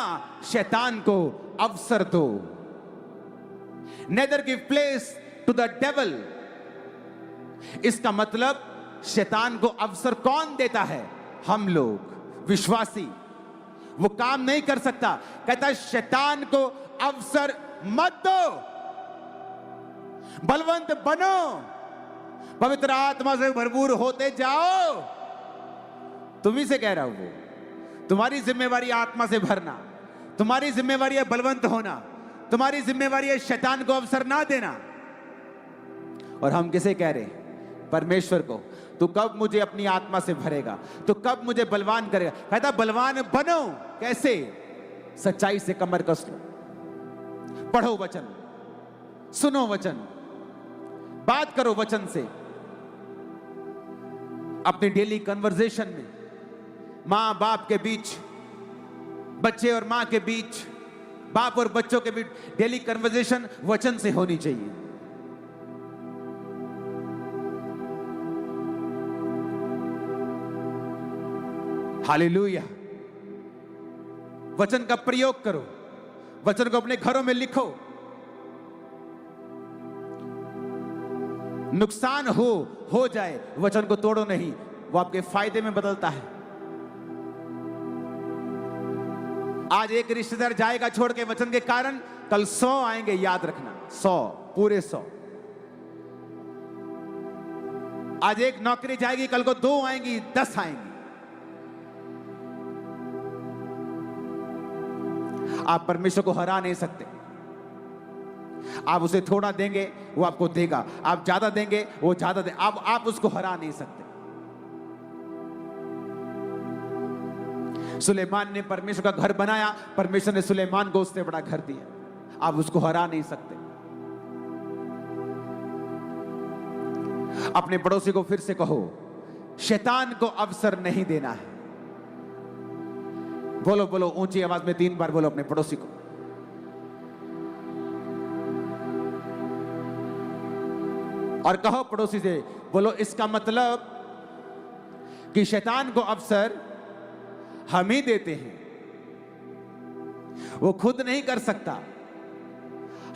शैतान को अवसर दो। Neither give place to the devil. इसका मतलब शैतान को अवसर कौन देता है? हम लोग विश्वासी। वो काम नहीं कर सकता, कहता है शैतान को अवसर मत दो, बलवंत बनो, पवित्र आत्मा से भरपूर होते जाओ। तुम्ही से कह रहा हूं, वो तुम्हारी जिम्मेवारी आत्मा से भरना, तुम्हारी जिम्मेवारी है बलवंत होना, तुम्हारी जिम्मेवारी है शैतान को अवसर ना देना। और हम किसे कह रहे? परमेश्वर को। तू कब मुझे अपनी आत्मा से भरेगा? तू कब मुझे बलवान करेगा? कहता बलवान बनो। कैसे? सच्चाई से कमर कस लो, पढ़ो वचन, सुनो वचन, बात करो वचन से। अपनी डेली कन्वर्सेशन में, मां बाप के बीच, बच्चे और मां के बीच, बाप और बच्चों के बीच डेली कन्वर्सेशन वचन से होनी चाहिए। हालेलुया। वचन का प्रयोग करो, वचन को अपने घरों में लिखो। नुकसान हो जाए, वचन को तोड़ो नहीं, वो आपके फायदे में बदलता है। आज एक रिश्तेदार जाएगा छोड़ के वचन के कारण, कल 100 आएंगे, याद रखना, 100, पूरे 100। आज एक नौकरी जाएगी, कल को 2 आएंगी, 10 आएंगी। आप परमेश्वर को हरा नहीं सकते। आप उसे थोड़ा देंगे वो आपको देगा, आप ज्यादा देंगे वो ज्यादा दे, आप उसको हरा नहीं सकते। सुलेमान ने परमेश्वर का घर बनाया, परमेश्वर ने सुलेमान को उससे बड़ा घर दिया, आप उसको हरा नहीं सकते। अपने पड़ोसी को फिर से कहो, शैतान को अवसर नहीं देना है। बोलो बोलो ऊंची आवाज में 3 बार बोलो अपने पड़ोसी को। और कहो पड़ोसी से, बोलो इसका मतलब कि शैतान को अवसर हम ही देते हैं, वो खुद नहीं कर सकता,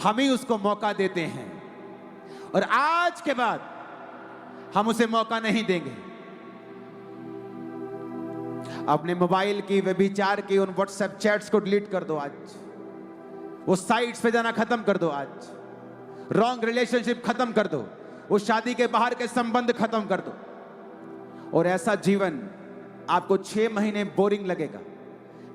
हम ही उसको मौका देते हैं, और आज के बाद हम उसे मौका नहीं देंगे। अपने मोबाइल की व्यभिचार की उन व्हाट्सएप चैट्स को डिलीट कर दो आज, वो साइट्स पे जाना खत्म कर दो आज, रॉन्ग रिलेशनशिप खत्म कर दो, वो शादी के बाहर के संबंध खत्म कर दो। और ऐसा जीवन आपको 6 महीने बोरिंग लगेगा,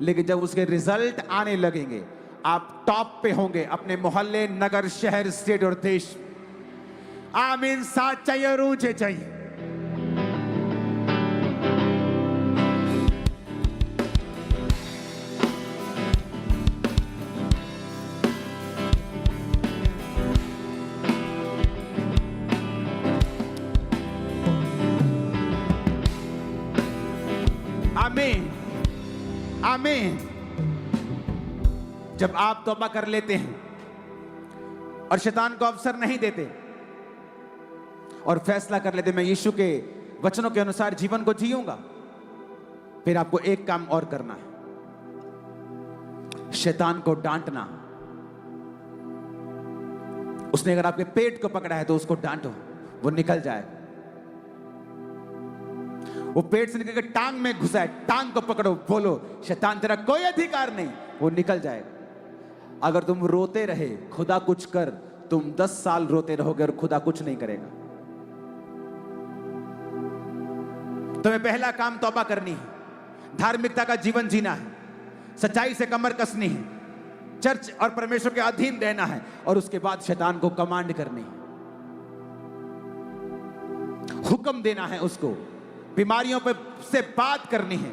लेकिन जब उसके रिजल्ट आने लगेंगे आप टॉप पे होंगे अपने मोहल्ले, नगर, शहर, स्टेट और देश। आमीन। साथ चाहिए और ऊंचे चाहिए। आमीन आमीन। जब आप तौबा कर लेते हैं और शैतान को अवसर नहीं देते और फैसला कर लेते मैं यीशु के वचनों के अनुसार जीवन को जीऊंगा, फिर आपको एक काम और करना है, शैतान को डांटना। उसने अगर आपके पेट को पकड़ा है तो उसको डांटो, वो निकल जाए। वो पेट से निकल के टांग में घुसा है, टांग को पकड़ो, बोलो शैतान तेरा कोई अधिकार नहीं, वो निकल जाएगा। अगर तुम रोते रहे खुदा कुछ कर, तुम 10 साल रोते रहोगे और खुदा कुछ नहीं करेगा। तुम्हें पहला काम तौबा करनी है, धार्मिकता का जीवन जीना है, सच्चाई से कमर कसनी है, चर्च और परमेश्वर के अधीन रहना है, और उसके बाद शैतान को कमांड करनी है, हुक्म देना है उसको। बीमारियों पे से बात करनी है,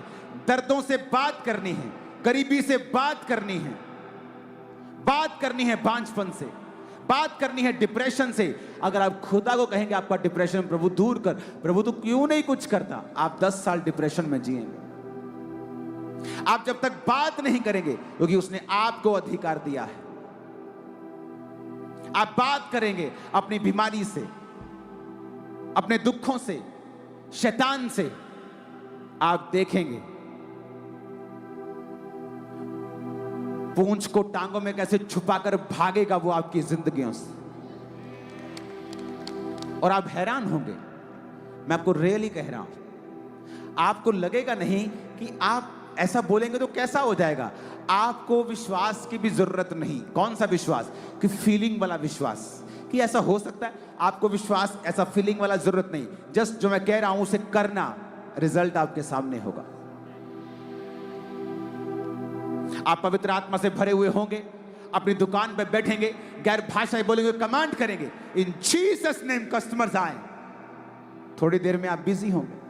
दर्दों से बात करनी है, गरीबी से बात करनी है, बात करनी है बांझपन से, बात करनी है डिप्रेशन से। अगर आप खुदा को कहेंगे आपका डिप्रेशन प्रभु दूर कर, प्रभु तो क्यों नहीं कुछ करता, आप 10 साल डिप्रेशन में जिएंगे। आप जब तक बात नहीं करेंगे, क्योंकि उसने आपको अधिकार दिया है। आप बात करेंगे अपनी बीमारी से, अपने दुखों से, शैतान से, आप देखेंगे पूंछ को टांगों में कैसे छुपाकर भागेगा वो आपकी जिंदगियों से, और आप हैरान होंगे। मैं आपको रियली कह रहा हूं, आपको लगेगा नहीं कि आप ऐसा बोलेंगे तो कैसा हो जाएगा। आपको विश्वास की भी जरूरत नहीं। कौन सा विश्वास? कि फीलिंग वाला विश्वास, कि ऐसा हो सकता है। आपको विश्वास, ऐसा फीलिंग वाला जरूरत नहीं। जस्ट जो मैं कह रहा हूं उसे करना, रिजल्ट आपके सामने होगा। आप पवित्र आत्मा से भरे हुए होंगे, अपनी दुकान पे बैठेंगे, गैर भाषाएं बोलेंगे, कमांड करेंगे, इन जीसस नेम कस्टमर्स आए। थोड़ी देर में आप बिजी होंगे।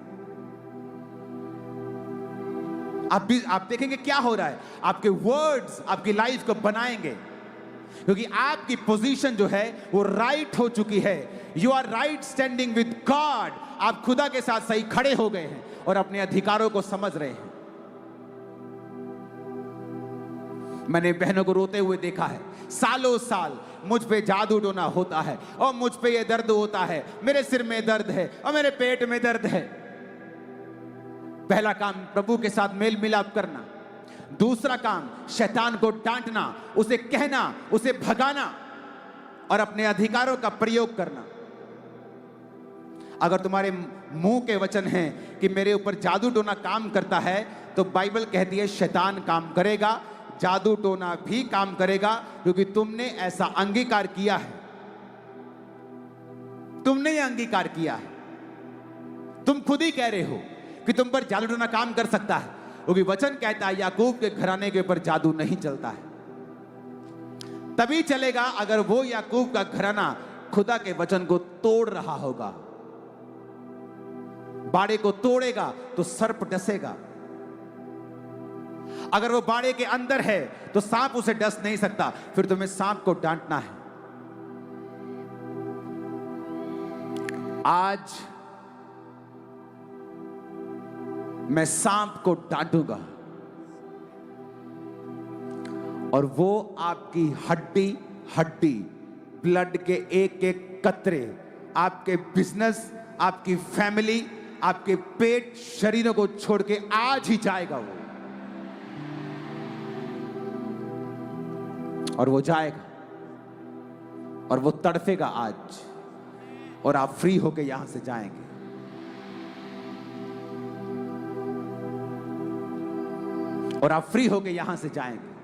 आप देखेंगे क्या हो रहा है। आपके वर्ड्स आपकी लाइफ को बनाएंगे, क्योंकि आपकी पोजीशन जो है वो राइट हो चुकी है। You are right standing with God. आप खुदा के साथ सही खड़े हो गए हैं और अपने अधिकारों को समझ रहे हैं। मैंने बहनों को रोते हुए देखा है, सालों साल मुझ पे जादू टोना होता है, और मुझ पे ये दर्द होता है, मेरे सिर में दर्द है, और मेरे पेट में दर्द है। पहला काम प्रभु के साथ मेल मिलाप करना। दूसरा काम शैतान को डांटना, उसे कहना, उसे भगाना और अपने अधिकारों का प्रयोग करना। अगर तुम्हारे मुंह के वचन हैं कि मेरे ऊपर जादू टोना काम करता है, तो बाइबल कहती है शैतान काम करेगा, जादू टोना भी काम करेगा, क्योंकि तुमने ऐसा अंगीकार किया है। तुमने ये अंगीकार किया है। तुम खुद ही कह रहे हो कि तुम पर जादू टोना काम कर सकता है, क्योंकि वचन कहता है याकूब के घराने के ऊपर जादू नहीं चलता है। तभी चलेगा अगर वो याकूब का घराना खुदा के वचन को तोड़ रहा होगा। बाड़े को तोड़ेगा तो सर्प डसेगा। अगर वो बाड़े के अंदर है तो सांप उसे डस नहीं सकता। फिर तुम्हें सांप को डांटना है। आज मैं सांप को डांटूंगा और वो आपकी हड्डी हड्डी, ब्लड के एक एक कतरे, आपके बिजनेस, आपकी फैमिली, आपके पेट, शरीरों को छोड़ के आज ही जाएगा वो। और वो जाएगा और वो तड़फेगा आज, और आप फ्री होके यहां से जाएंगे। और आप फ्री होके यहां से जाएंगे।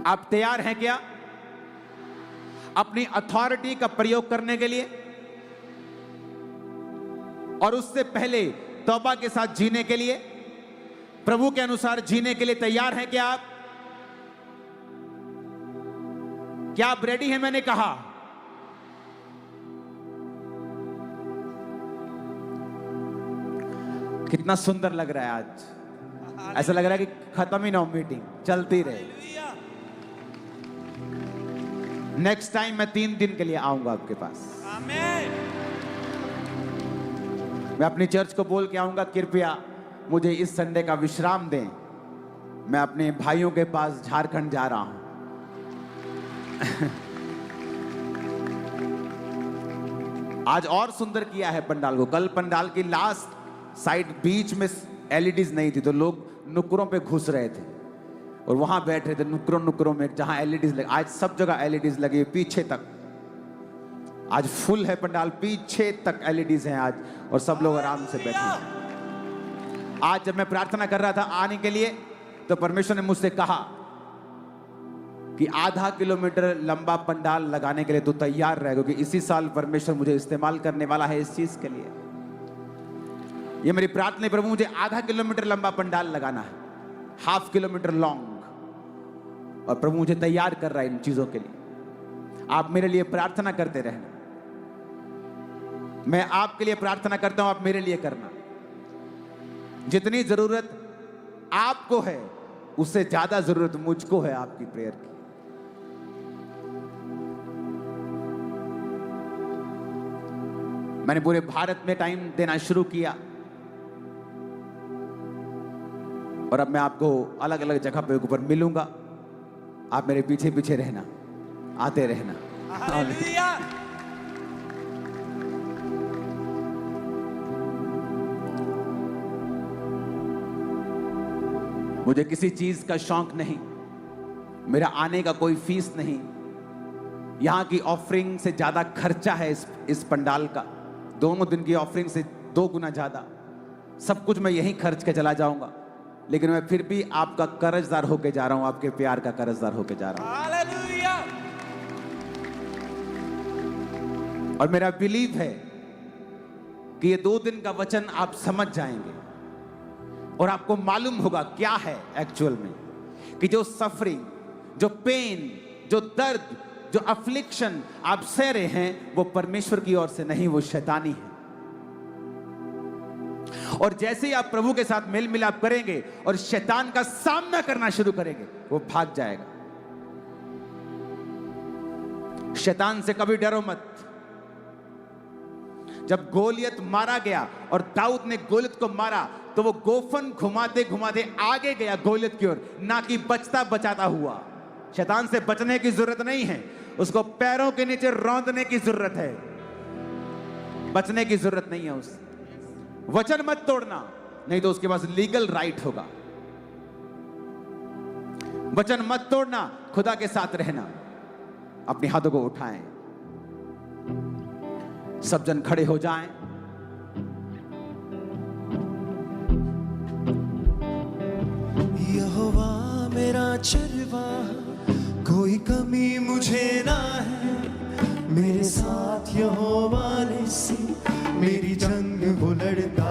आप तैयार हैं क्या अपनी अथॉरिटी का प्रयोग करने के लिए? और उससे पहले तौबा के साथ जीने के लिए, प्रभु के अनुसार जीने के लिए तैयार हैं क्या आप? क्या आप रेडी हैं? मैंने कहा कितना सुंदर लग रहा है आज। ऐसा लग रहा है कि खत्म ही ना हो, मीटिंग चलती रहे। नेक्स्ट टाइम मैं 3 दिन के लिए आऊंगा आपके पास। आमीन। मैं अपनी चर्च को बोल के आऊंगा, कृपया मुझे इस संडे का विश्राम दें, मैं अपने भाइयों के पास झारखंड जा रहा हूं। आज और सुंदर किया है पंडाल को। कल पंडाल की लास्ट साइड बीच में एलईडीज नहीं थी, तो लोग नुक्करों पे घुस रहे थे और वहां बैठ रहे थे नुक्करों में जहां एलईडीज लगे। आज सब जगह एलईडीज लगी, पीछे तक आज फुल है पंडाल, पीछे तक एलईडीज हैं आज, और सब लोग आराम से बैठे हैं। आज जब मैं प्रार्थना कर रहा था आने के लिए, तो परमेश्वर ने मुझसे कहा कि आधा किलोमीटर लंबा पंडाल लगाने के लिए तो तैयार रहे, क्योंकि इसी साल परमेश्वर मुझे इस्तेमाल करने वाला है इस चीज के लिए। ये मेरी प्रार्थना है, प्रभु मुझे आधा किलोमीटर लंबा पंडाल लगाना है, 1/2 किलोमीटर लॉन्ग, और प्रभु मुझे तैयार कर रहा है इन चीजों के लिए। आप मेरे लिए प्रार्थना करते रहना, मैं आपके लिए प्रार्थना करता हूं, आप मेरे लिए करना। जितनी जरूरत आपको है उससे ज्यादा जरूरत मुझको है आपकी प्रेयर की। मैंने पूरे भारत में टाइम देना शुरू किया, और अब मैं आपको अलग अलग जगह पे ऊपर मिलूंगा। आप मेरे पीछे पीछे रहना, आते रहना। मुझे किसी चीज का शौक नहीं, मेरा आने का कोई फीस नहीं। यहां की ऑफरिंग से ज्यादा खर्चा है इस पंडाल का, दोनों दिन की ऑफरिंग से 2 गुना ज्यादा। सब कुछ मैं यहीं खर्च के चला जाऊंगा, लेकिन मैं फिर भी आपका कर्जदार होके जा रहा हूं, आपके प्यार का कर्जदार होके जा रहा हूं। हालेलुया। और मेरा बिलीव है कि ये 2 दिन का वचन आप समझ जाएंगे और आपको मालूम होगा क्या है एक्चुअल में, कि जो सफरिंग, जो पेन, जो दर्द, जो अफ्लिक्शन आप सह रहे हैं, वो परमेश्वर की ओर से नहीं, वो शैतानी है। और जैसे ही आप प्रभु के साथ मेल मिलाप करेंगे और शैतान का सामना करना शुरू करेंगे, वो भाग जाएगा। शैतान से कभी डरो मत। जब गोलियत मारा गया और दाऊद ने गोलियत को मारा, तो वो गोफन घुमाते घुमाते आगे गया गोलियत की ओर, ना कि बचता बचाता हुआ। शैतान से बचने की जरूरत नहीं है, उसको पैरों के नीचे रौंदने की जरूरत है, बचने की जरूरत नहीं है। उस वचन मत तोड़ना, नहीं तो उसके पास लीगल राइट होगा। वचन मत तोड़ना, खुदा के साथ रहना। अपने हाथों को उठाएं, सब जन खड़े हो जाएं। यहोवा मेरा चरवाहा, कोई कमी मुझे ना है। मेरे साथ यहोवा निस्सी, मेरी जंग वो लड़ता